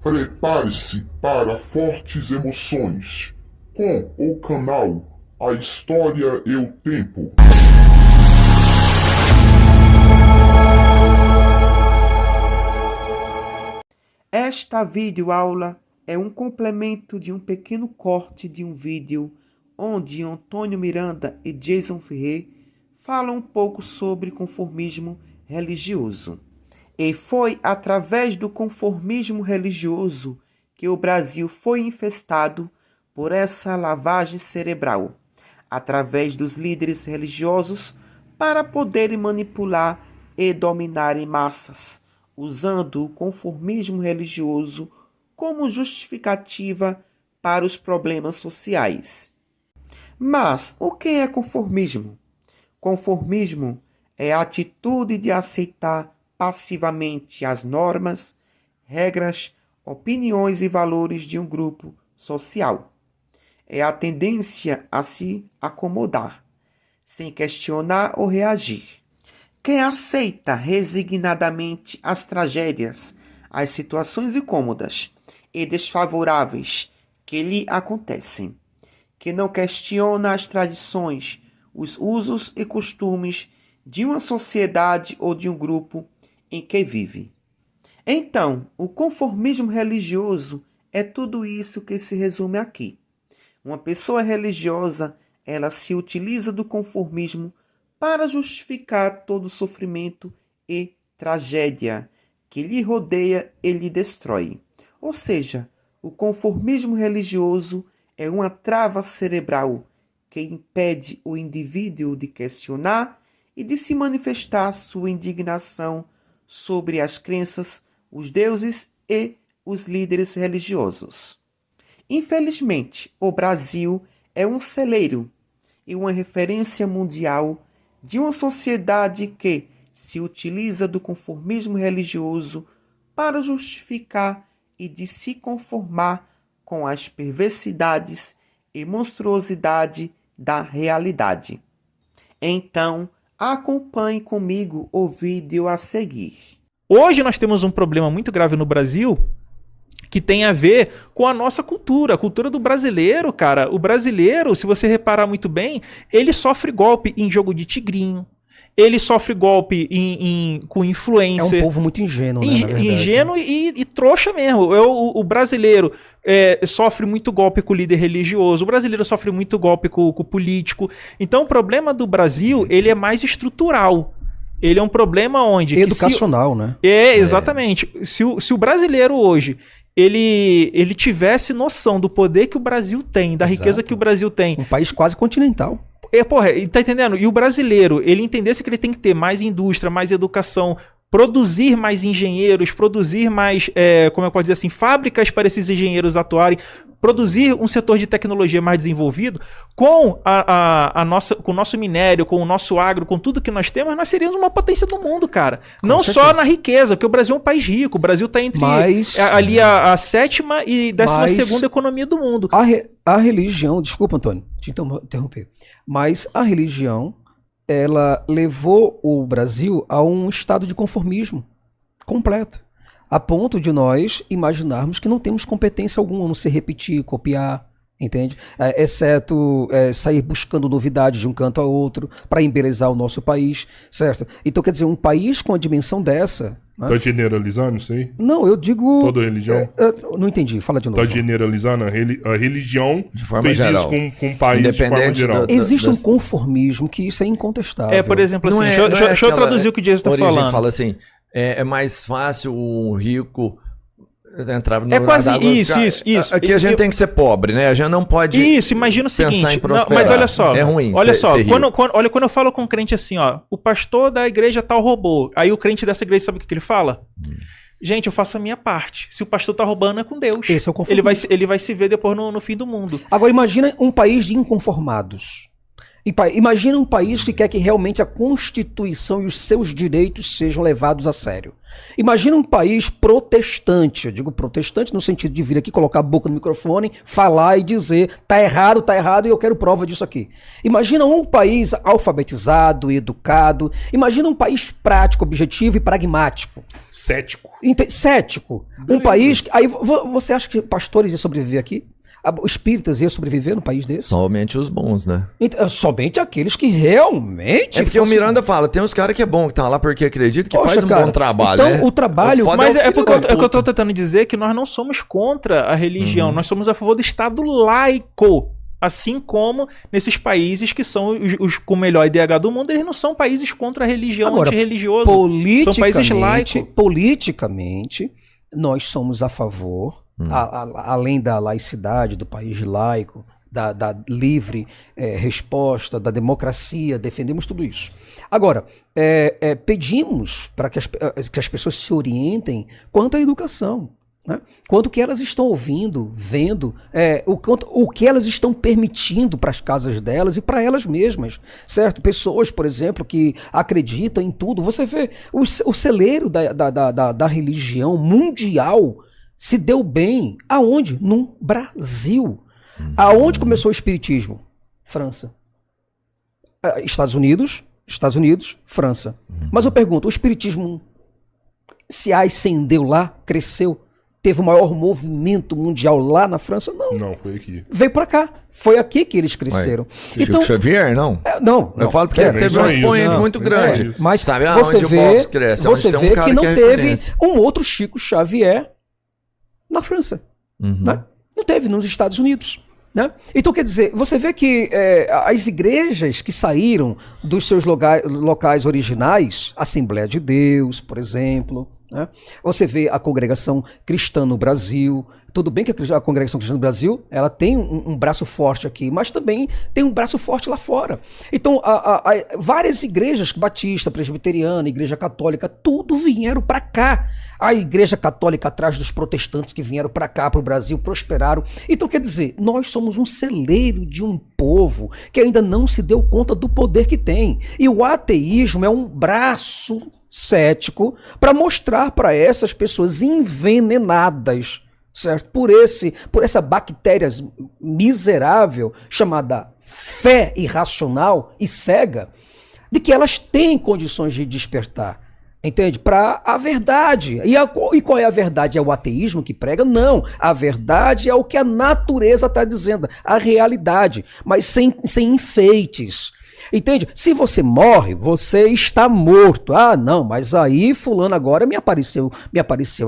Prepare-se para fortes emoções com o canal A História e o Tempo. Esta videoaula é um complemento de um pequeno corte de um vídeo onde Antônio Miranda e Jason Ferrer falam um pouco sobre conformismo religioso. E foi através do conformismo religioso que o Brasil foi infestado por essa lavagem cerebral, através dos líderes religiosos para poderem manipular e dominarem massas, usando o conformismo religioso como justificativa para os problemas sociais. Mas o que é conformismo? Conformismo é a atitude de aceitar passivamente as normas, regras, opiniões e valores de um grupo social. É a tendência a se acomodar, sem questionar ou reagir. Quem aceita resignadamente as tragédias, as situações incômodas e desfavoráveis que lhe acontecem, que não questiona as tradições, os usos e costumes de uma sociedade ou de um grupo em que vive. Então, o conformismo religioso é tudo isso que se resume aqui. Uma pessoa religiosa, ela se utiliza do conformismo para justificar todo o sofrimento e tragédia que lhe rodeia e lhe destrói. Ou seja, o conformismo religioso é uma trava cerebral que impede o indivíduo de questionar e de se manifestar sua indignação sobre as crenças, os deuses e os líderes religiosos. Infelizmente, o Brasil é um celeiro e uma referência mundial de uma sociedade que se utiliza do conformismo religioso para justificar e de se conformar com as perversidades e monstruosidade da realidade. Então, acompanhe comigo o vídeo a seguir. Hoje nós temos um problema muito grave no Brasil que tem a ver com a nossa cultura, a cultura do brasileiro, cara. O brasileiro, se você reparar muito bem, ele sofre golpe em jogo de tigrinho, ele sofre golpe com influencer. É um povo muito ingênuo, né, na verdade. Ingênuo e trouxa mesmo. O brasileiro sofre muito golpe com o líder religioso, o brasileiro sofre muito golpe com o político. Então o problema do Brasil, ele é mais estrutural. Ele é um problema onde... Educacional, né? Exatamente. Se o brasileiro hoje ele tivesse noção do poder que o Brasil tem, da riqueza que o Brasil tem... Um país quase continental. Tá entendendo? E o brasileiro, ele entendesse que ele tem que ter mais indústria, mais educação, produzir mais engenheiros, produzir mais, como eu posso dizer assim, fábricas para esses engenheiros atuarem, produzir um setor de tecnologia mais desenvolvido, com com o nosso minério, com o nosso agro, com tudo que nós temos, nós seríamos uma potência do mundo, cara. Não só na riqueza, porque o Brasil é um país rico, o Brasil está entre ali a 7ª e 12ª economia do mundo. A religião, desculpa, Antônio, te interromper, mas a religião, ela levou o Brasil a um estado de conformismo completo, a ponto de nós imaginarmos que não temos competência alguma, não se repetir, copiar, entende? Exceto sair buscando novidades de um canto a outro para embelezar o nosso país, certo? Então, quer dizer, um país com a dimensão dessa... Tá generalizando isso aí? Não, eu digo... Toda religião? Não entendi, fala de novo. Tá generalizando? A religião de forma fez geral. Isso com o país de forma geral. Existe um conformismo que isso é incontestável. Por exemplo, assim, deixa eu traduzir o que o Jason está falando. Fala assim, é mais fácil o rico entrar no... É quase isso. Aqui a gente tem que ser pobre, né? A gente não pode... Isso, imagina o seguinte... mas olha só. É ruim olha só, ser quando eu falo com um crente assim, ó, o pastor da igreja tal roubou. Aí o crente dessa igreja sabe o que ele fala? Gente, eu faço a minha parte. Se o pastor tá roubando, é com Deus. Esse é o conformismo. Ele vai se ver depois no fim do mundo. Agora imagina um país de inconformados. Imagina um país que quer que realmente a Constituição e os seus direitos sejam levados a sério. Imagina um país protestante, eu digo protestante no sentido de vir aqui, colocar a boca no microfone, falar e dizer tá errado e eu quero prova disso aqui. Imagina um país alfabetizado, educado, imagina um país prático, objetivo e pragmático. Cético. Cético. Um país... Aí você acha que pastores iam sobreviver aqui? Espíritas iam sobreviver no país desse? Somente os bons, né? Somente aqueles que realmente... É porque o Miranda fala, tem uns caras que é bom, que tá lá porque acredita que Poxa, faz um cara, bom trabalho, então, né? o trabalho... Mas é porque filho da é que eu tô puta. tentando dizer que nós não somos contra a religião, nós somos a favor do Estado laico. Assim como nesses países que são os com o melhor IDH do mundo, eles não são países contra a religião, Agora, antirreligioso. São países laicos. Politicamente, nós somos a favor, além da laicidade, do país laico, da livre resposta, da democracia, defendemos tudo isso. Agora, pedimos para que as pessoas se orientem quanto à educação. Né? Quanto que elas estão ouvindo, vendo, o que elas estão permitindo para as casas delas e para elas mesmas, certo? Pessoas, por exemplo, que acreditam em tudo. Você vê o celeiro da religião mundial se deu bem aonde? No Brasil. Aonde começou o espiritismo? França. Estados Unidos, França. Mas eu pergunto, o espiritismo se ascendeu lá, cresceu? Teve o maior movimento mundial lá na França? Não. Não, foi aqui. Veio pra cá. Foi aqui que eles cresceram. Chico Xavier, não? Não. Eu falo porque teve um expoente muito grande. Mas sabe você onde vê, o Box cresce? você Onde tem vê um cara que não é teve referência. um outro Chico Xavier na França. Né? Não teve nos Estados Unidos. Né? Então, quer dizer, você vê que as igrejas que saíram dos seus locais originais, Assembleia de Deus, por exemplo, né? Você vê a congregação cristã no Brasil. Tudo bem que a congregação cristã no Brasil ela tem um braço forte aqui, mas também tem um braço forte lá fora. Então, várias igrejas, batista, presbiteriana, igreja católica, tudo vieram para cá. A igreja católica atrás dos protestantes que vieram para cá, para o Brasil, prosperaram. Então, quer dizer, nós somos um celeiro de um povo que ainda não se deu conta do poder que tem. E o ateísmo é um braço cético para mostrar para essas pessoas envenenadas, certo? Por essa bactéria miserável chamada fé irracional e cega, de que elas têm condições de despertar. Entende? Para a verdade. E qual é a verdade? É o ateísmo que prega? Não. A verdade é o que a natureza está dizendo, a realidade, mas sem enfeites. Entende? Se você morre, você está morto. Ah, não, mas aí fulano agora me apareceu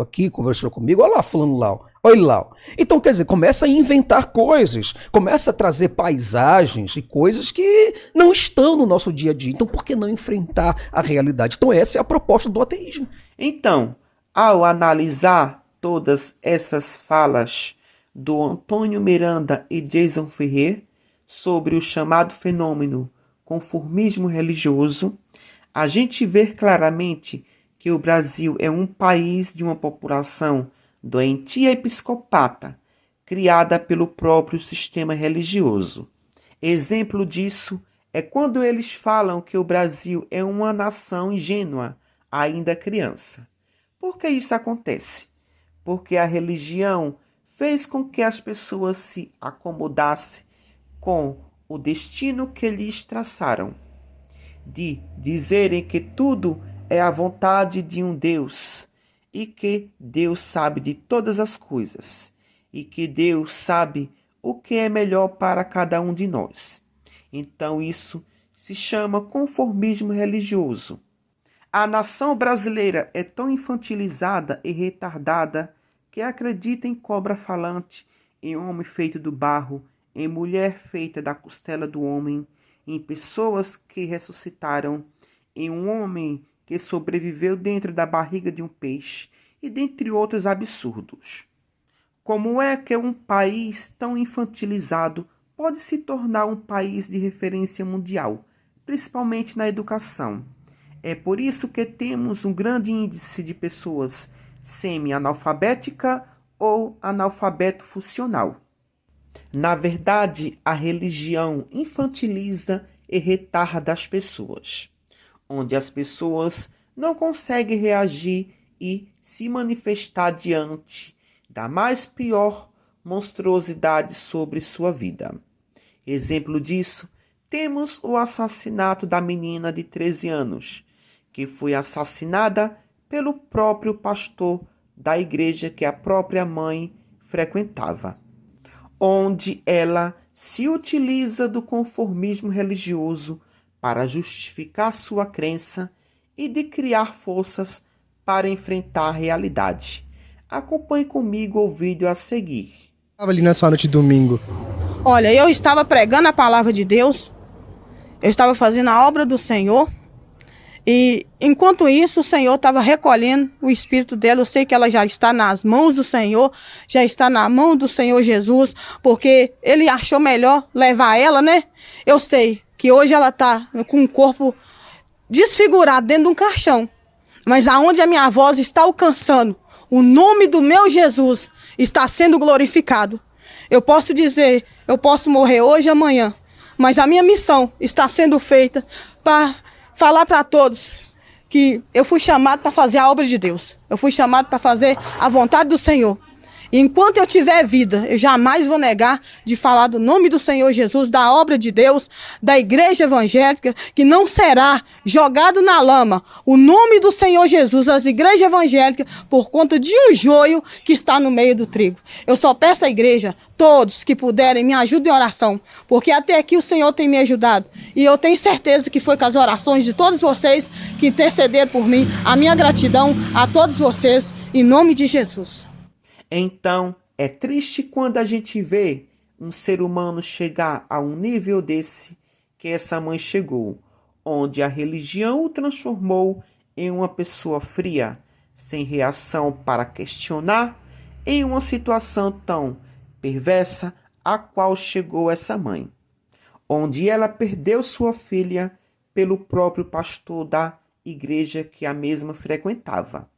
aqui, conversou comigo. Olha lá, fulano lá. Olha lá. Então, quer dizer, começa a inventar coisas, começa a trazer paisagens e coisas que não estão no nosso dia a dia. Então, por que não enfrentar a realidade? Então, essa é a proposta do ateísmo. Então, ao analisar todas essas falas do Antônio Miranda e Jason Ferrer sobre o chamado fenômeno conformismo religioso, a gente vê claramente que o Brasil é um país de uma população doentia e psicopata, criada pelo próprio sistema religioso. Exemplo disso é quando eles falam que o Brasil é uma nação ingênua, ainda criança. Por que isso acontece? Porque a religião fez com que as pessoas se acomodassem com o destino que lhes traçaram, de dizerem que tudo é a vontade de um Deus, e que Deus sabe de todas as coisas, e que Deus sabe o que é melhor para cada um de nós. Então isso se chama conformismo religioso. A nação brasileira é tão infantilizada e retardada que acredita em cobra falante, em homem feito do barro, em mulher feita da costela do homem, em pessoas que ressuscitaram, em um homem que sobreviveu dentro da barriga de um peixe, e dentre outros absurdos. Como é que um país tão infantilizado pode se tornar um país de referência mundial, principalmente na educação? É por isso que temos um grande índice de pessoas semi-analfabética ou analfabeto funcional. Na verdade, a religião infantiliza e retarda as pessoas, onde as pessoas não conseguem reagir e se manifestar diante da mais pior monstruosidade sobre sua vida. Exemplo disso, temos o assassinato da menina de 13 anos, que foi assassinada pelo próprio pastor da igreja que a própria mãe frequentava, onde ela se utiliza do conformismo religioso para justificar sua crença e de criar forças para enfrentar a realidade. Acompanhe comigo o vídeo a seguir. Estava ali na sua noite de domingo. Olha, eu estava pregando a palavra de Deus, eu estava fazendo a obra do Senhor, e enquanto isso o Senhor estava recolhendo o espírito dela. Eu sei que ela já está nas mãos do Senhor, já está na mão do Senhor Jesus, porque Ele achou melhor levar ela, né? Eu sei que hoje ela está com o corpo desfigurado dentro de um caixão, mas aonde a minha voz está alcançando, o nome do meu Jesus está sendo glorificado. Eu posso dizer, eu posso morrer hoje e amanhã, mas a minha missão está sendo feita para falar para todos que eu fui chamado para fazer a obra de Deus. Eu fui chamado para fazer a vontade do Senhor. E enquanto eu tiver vida, eu jamais vou negar de falar do nome do Senhor Jesus, da obra de Deus, da igreja evangélica, que não será jogado na lama o nome do Senhor Jesus, as igrejas evangélicas, por conta de um joio que está no meio do trigo. Eu só peço à igreja, todos que puderem, me ajudem em oração, porque até aqui o Senhor tem me ajudado. E eu tenho certeza que foi com as orações de todos vocês que intercederam por mim. A minha gratidão a todos vocês, em nome de Jesus. Então, é triste quando a gente vê um ser humano chegar a um nível desse que essa mãe chegou, onde a religião o transformou em uma pessoa fria, sem reação para questionar, em uma situação tão perversa a qual chegou essa mãe, onde ela perdeu sua filha pelo próprio pastor da igreja que a mesma frequentava,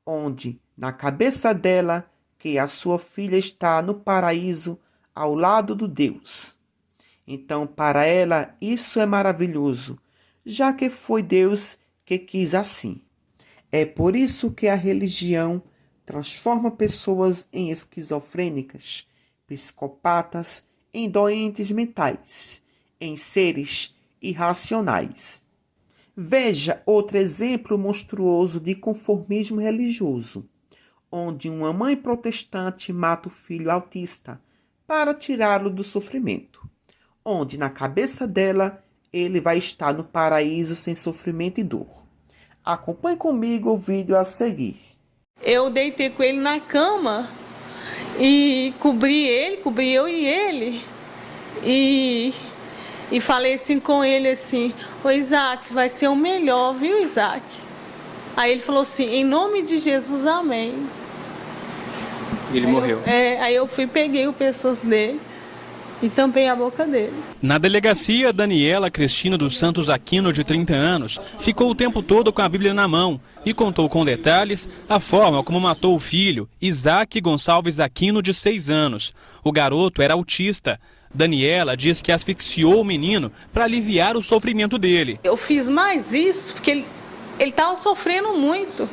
onde na cabeça dela que a sua filha está no paraíso ao lado do Deus. Então, para ela, isso é maravilhoso, já que foi Deus que quis assim. É por isso que a religião transforma pessoas em esquizofrênicas, psicopatas, em doentes mentais, em seres irracionais. Veja outro exemplo monstruoso de conformismo religioso, onde uma mãe protestante mata o filho autista para tirá-lo do sofrimento, onde na cabeça dela ele vai estar no paraíso sem sofrimento e dor. Acompanhe comigo o vídeo a seguir. Eu deitei com ele na cama e cobri eu e ele, e falei assim com ele assim: ô Isaac, vai ser o melhor, viu, Isaac? Aí ele falou assim: em nome de Jesus, amém. Ele morreu. Aí eu fui, peguei o pescoço dele e tampei a boca dele. Na delegacia, Daniela Cristina dos Santos Aquino, de 30 anos, ficou o tempo todo com a Bíblia na mão e contou com detalhes a forma como matou o filho, Isaac Gonçalves Aquino, de 6 anos. O garoto era autista. Daniela diz que asfixiou o menino para aliviar o sofrimento dele. Eu fiz mais isso porque ele estava sofrendo muito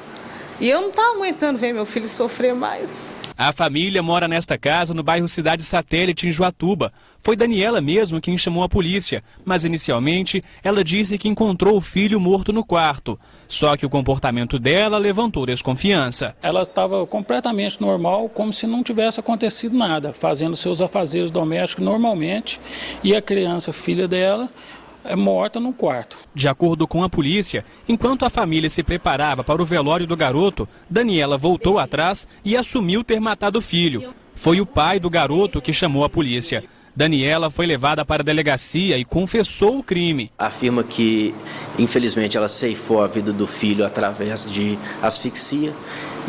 e eu não estava aguentando ver meu filho sofrer mais. A família mora nesta casa no bairro Cidade Satélite, em Joatuba. Foi Daniela mesmo quem chamou a polícia, mas inicialmente ela disse que encontrou o filho morto no quarto. Só que o comportamento dela levantou desconfiança. Ela estava completamente normal, como se não tivesse acontecido nada, fazendo seus afazeres domésticos normalmente, e a criança, filha dela, é morta no quarto. De acordo com a polícia, enquanto a família se preparava para o velório do garoto, Daniela voltou atrás e assumiu ter matado o filho. Foi o pai do garoto que chamou a polícia. Daniela foi levada para a delegacia e confessou o crime. Afirma que, infelizmente, ela ceifou a vida do filho através de asfixia.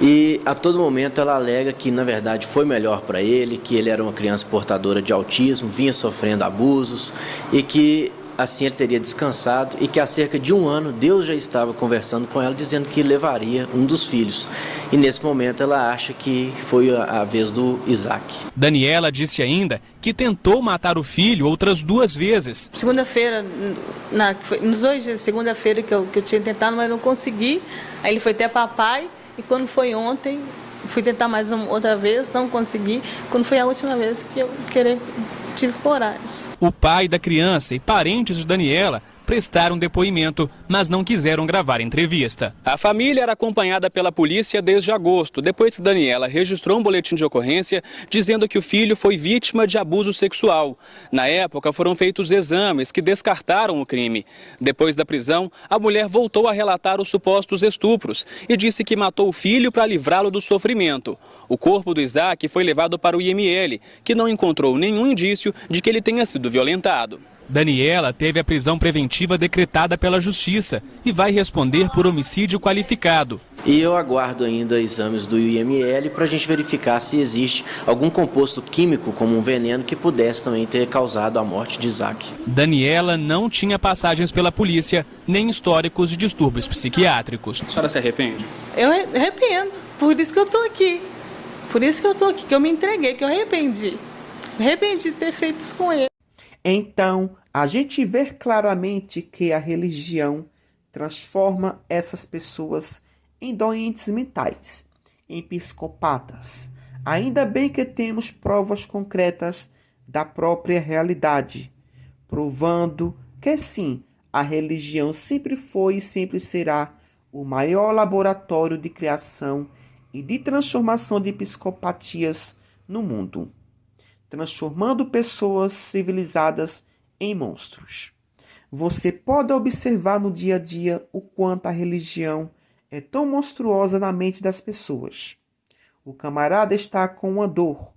E a todo momento ela alega que, na verdade, foi melhor para ele, que ele era uma criança portadora de autismo, vinha sofrendo abusos e que assim ele teria descansado e que há cerca de 1 ano Deus já estava conversando com ela, dizendo que levaria um dos filhos. E nesse momento ela acha que foi a vez do Isaac. Daniela disse ainda que tentou matar o filho outras 2 vezes. Segunda-feira, nos 2 dias de segunda-feira que eu tinha tentado, mas não consegui. Aí ele foi até papai e quando foi ontem, fui tentar mais outra vez, não consegui. Quando foi a última vez que eu tive coragem. O pai da criança e parentes de Daniela prestaram depoimento, mas não quiseram gravar entrevista. A família era acompanhada pela polícia desde agosto, depois que Daniela registrou um boletim de ocorrência dizendo que o filho foi vítima de abuso sexual. Na época, foram feitos exames que descartaram o crime. Depois da prisão, a mulher voltou a relatar os supostos estupros e disse que matou o filho para livrá-lo do sofrimento. O corpo do Isaac foi levado para o IML, que não encontrou nenhum indício de que ele tenha sido violentado. Daniela teve a prisão preventiva decretada pela Justiça e vai responder por homicídio qualificado. E eu aguardo ainda exames do IML para a gente verificar se existe algum composto químico, como um veneno, que pudesse também ter causado a morte de Isaac. Daniela não tinha passagens pela polícia, nem históricos de distúrbios psiquiátricos. A senhora se arrepende? Eu arrependo, por isso que eu estou aqui. Por isso que eu estou aqui, que eu me entreguei, que eu arrependi. Arrependi de ter feito isso com ele. Então, a gente vê claramente que a religião transforma essas pessoas em doentes mentais, em psicopatas. Ainda bem que temos provas concretas da própria realidade, provando que sim, a religião sempre foi e sempre será o maior laboratório de criação e de transformação de psicopatias no mundo, transformando pessoas civilizadas em monstros. Você pode observar no dia a dia o quanto a religião é tão monstruosa na mente das pessoas. O camarada está com uma dor,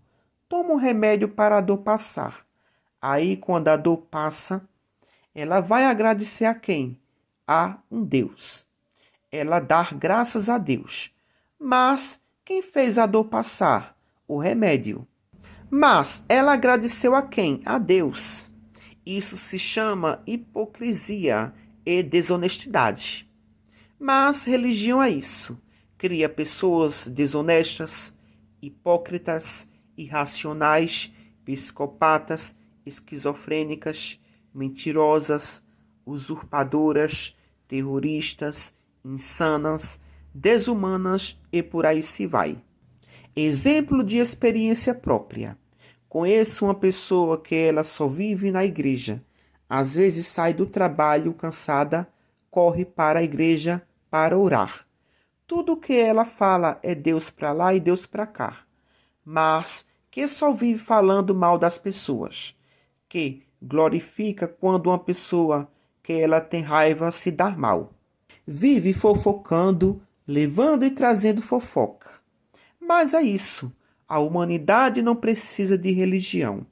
toma um remédio para a dor passar. Aí, quando a dor passa, ela vai agradecer a quem? A um Deus. Ela dá graças a Deus. Mas quem fez a dor passar? O remédio. Mas ela agradeceu a quem? A Deus. Isso se chama hipocrisia e desonestidade. Mas religião é isso. Cria pessoas desonestas, hipócritas, irracionais, psicopatas, esquizofrênicas, mentirosas, usurpadoras, terroristas, insanas, desumanas e por aí se vai. Exemplo de experiência própria. Conheço uma pessoa que ela só vive na igreja. Às vezes sai do trabalho cansada, corre para a igreja para orar. Tudo o que ela fala é Deus para lá e Deus para cá. Mas que só vive falando mal das pessoas. Que glorifica quando uma pessoa que ela tem raiva se dá mal. Vive fofocando, levando e trazendo fofoca. Mas é isso. A humanidade não precisa de religião.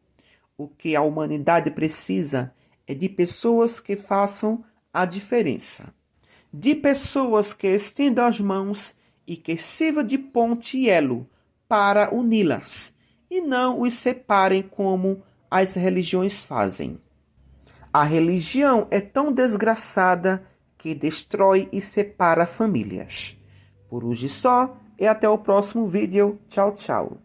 O que a humanidade precisa é de pessoas que façam a diferença. De pessoas que estendam as mãos e que sirvam de ponte e elo para uni-las, e não os separem como as religiões fazem. A religião é tão desgraçada que destrói e separa famílias. Por hoje só, e até o próximo vídeo. Tchau, tchau.